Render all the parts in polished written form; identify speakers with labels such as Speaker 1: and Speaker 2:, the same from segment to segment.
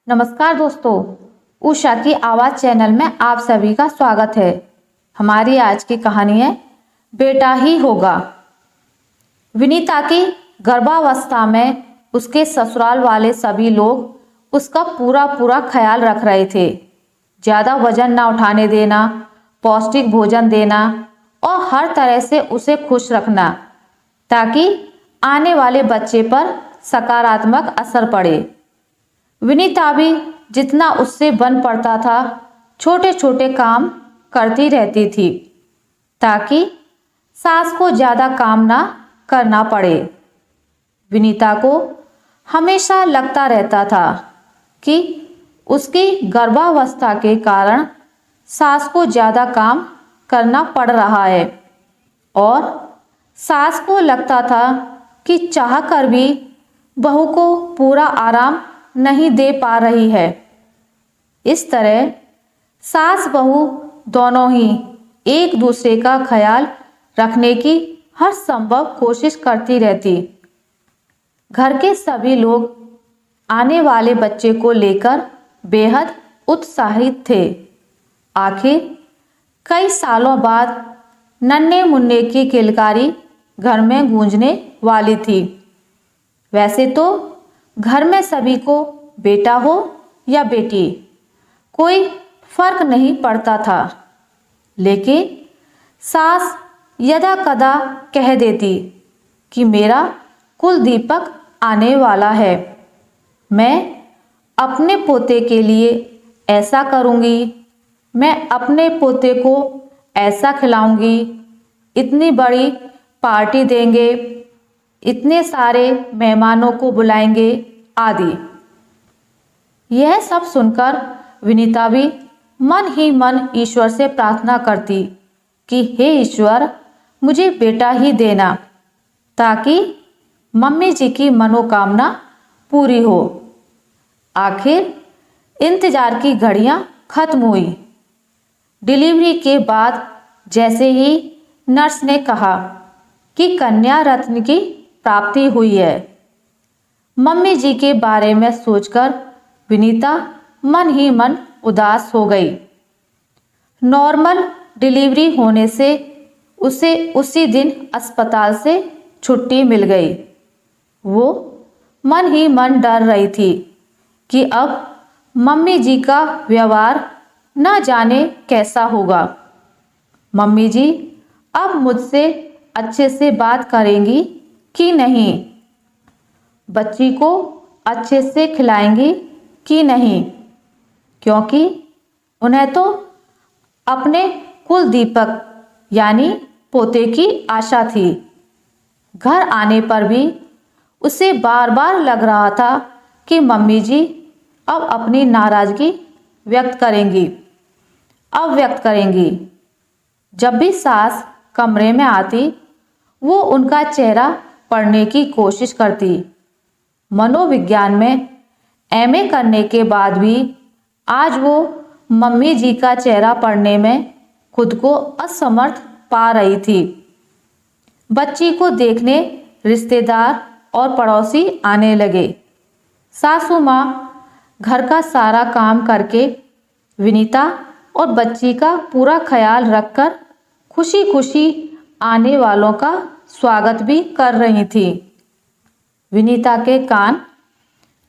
Speaker 1: नमस्कार दोस्तों, उषा की आवाज़ चैनल में आप सभी का स्वागत है। हमारी आज की कहानी है बेटा ही होगा। विनीता की गर्भावस्था में उसके ससुराल वाले सभी लोग उसका पूरा ख्याल रख रहे थे। ज़्यादा वजन ना उठाने देना, पौष्टिक भोजन देना और हर तरह से उसे खुश रखना ताकि आने वाले बच्चे पर सकारात्मक असर पड़े। विनीता भी जितना उससे बन पड़ता था छोटे छोटे काम करती रहती थी ताकि सास को ज़्यादा काम ना करना पड़े। विनीता को हमेशा लगता रहता था कि उसकी गर्भावस्था के कारण सास को ज़्यादा काम करना पड़ रहा है और सास को लगता था कि चाह कर भी बहू को पूरा आराम नहीं दे पा रही है। इस तरह सास बहू दोनों ही एक दूसरे का ख्याल रखने की हर संभव कोशिश करती रहती। घर के सभी लोग आने वाले बच्चे को लेकर बेहद उत्साहित थे। आखिर कई सालों बाद नन्हे मुन्ने की किलकारी घर में गूंजने वाली थी। वैसे तो घर में सभी को बेटा हो या बेटी कोई फर्क नहीं पड़ता था, लेकिन सास यदा कदा कह देती कि मेरा कुल दीपक आने वाला है, मैं अपने पोते के लिए ऐसा करूँगी, मैं अपने पोते को ऐसा खिलाऊंगी, इतनी बड़ी पार्टी देंगे, इतने सारे मेहमानों को बुलाएंगे आदि। यह सब सुनकर विनीता भी मन ही मन ईश्वर से प्रार्थना करती कि हे ईश्वर, मुझे बेटा ही देना ताकि मम्मी जी की मनोकामना पूरी हो। आखिर इंतजार की घड़ियां खत्म हुई। डिलीवरी के बाद जैसे ही नर्स ने कहा कि कन्या रत्न की प्राप्ति हुई है, मम्मी जी के बारे में सोचकर विनीता मन ही मन उदास हो गई। नॉर्मल डिलीवरी होने से उसे उसी दिन अस्पताल से छुट्टी मिल गई। वो मन ही मन डर रही थी कि अब मम्मी जी का व्यवहार न जाने कैसा होगा। मम्मी जी अब मुझसे अच्छे से बात करेंगी कि नहीं, बच्ची को अच्छे से खिलाएंगी कि नहीं, क्योंकि उन्हें तो अपने कुल दीपक यानी पोते की आशा थी। घर आने पर भी उसे बार बार लग रहा था कि मम्मी जी अब अपनी नाराजगी व्यक्त करेंगी। जब भी सास कमरे में आती वो उनका चेहरा पढ़ने की कोशिश करती। मनोविज्ञान में एमए करने के बाद भी आज वो मम्मी जी का चेहरा पढ़ने में खुद को असमर्थ पा रही थी। बच्ची को देखने रिश्तेदार और पड़ोसी आने लगे। सासू माँ घर का सारा काम करके विनीता और बच्ची का पूरा ख्याल रखकर खुशी खुशी आने वालों का स्वागत भी कर रही थी। विनीता के कान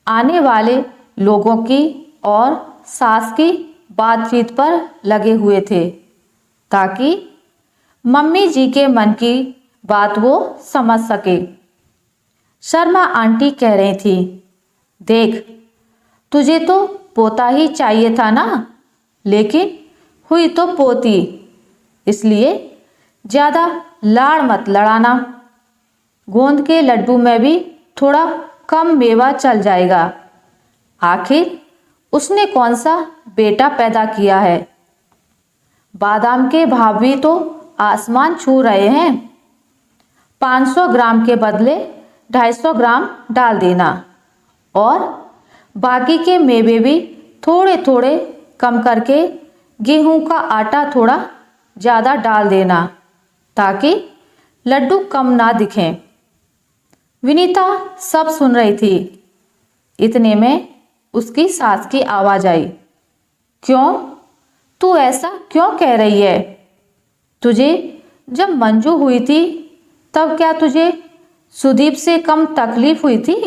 Speaker 1: आने वाले लोगों की और सास की बातचीत पर लगे हुए थे ताकि मम्मी जी के मन की बात वो समझ सके। शर्मा आंटी कह रही थी, देख तुझे तो पोता ही चाहिए था ना, लेकिन हुई तो पोती, इसलिए ज़्यादा लाड़ मत लड़ाना। गोंद के लड्डू में भी थोड़ा कम मेवा चल जाएगा। आखिर उसने कौन सा बेटा पैदा किया है। बादाम के भाव भी तो आसमान छू रहे हैं। 500 ग्राम के बदले 250 ग्राम डाल देना और बाकी के मेवे भी थोड़े थोड़े कम करके गेहूं का आटा थोड़ा ज़्यादा डाल देना ताकि लड्डू कम ना दिखें। विनीता सब सुन रही थी। इतने में उसकी सास की आवाज आई। क्यों? तू ऐसा क्यों कह रही है? तुझे जब मंजू हुई थी तब क्या तुझे सुदीप से कम तकलीफ हुई थी?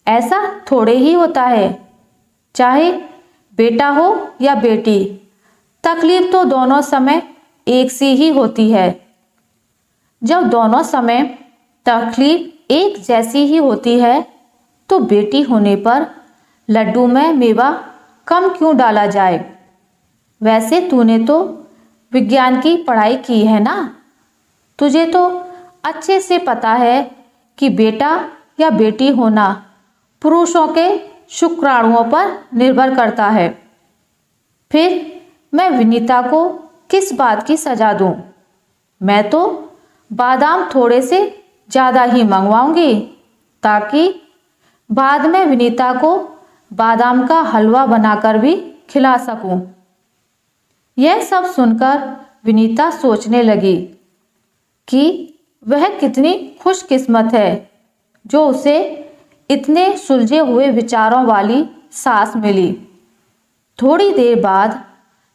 Speaker 1: ऐसा थोड़े ही होता है, चाहे बेटा हो या बेटी, तकलीफ तो दोनों समय एक सी ही होती है। जब दोनों समय तकलीफ एक जैसी ही होती है तो बेटी होने पर लड्डू में मेवा कम क्यों डाला जाए? वैसे तूने तो विज्ञान की पढ़ाई की है ना, तुझे तो अच्छे से पता है कि बेटा या बेटी होना पुरुषों के शुक्राणुओं पर निर्भर करता है। फिर मैं विनीता को किस बात की सजा दूं? मैं तो बादाम थोड़े से ज़्यादा ही मंगवाऊंगी ताकि बाद में विनीता को बादाम का हलवा बनाकर भी खिला सकूं। यह सब सुनकर विनीता सोचने लगी कि वह कितनी खुशकिस्मत है जो उसे इतने सुलझे हुए विचारों वाली सास मिली। थोड़ी देर बाद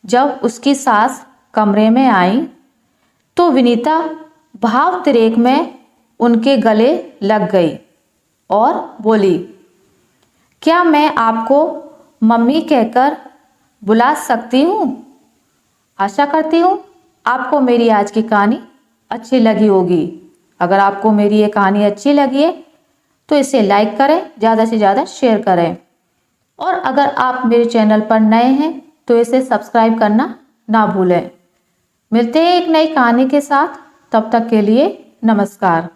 Speaker 1: जब उसकी सास कमरे में आई तो विनीता भाव तिरेक में उनके गले लग गई और बोली, क्या मैं आपको मम्मी कहकर बुला सकती हूँ? आशा करती हूँ आपको मेरी आज की कहानी अच्छी लगी होगी। अगर आपको मेरी ये कहानी अच्छी लगी है तो इसे लाइक करें, ज़्यादा से ज़्यादा शेयर करें, और अगर आप मेरे चैनल पर नए हैं तो इसे सब्सक्राइब करना ना भूलें। मिलते हैं एक नई कहानी के साथ, तब तक के लिए नमस्कार।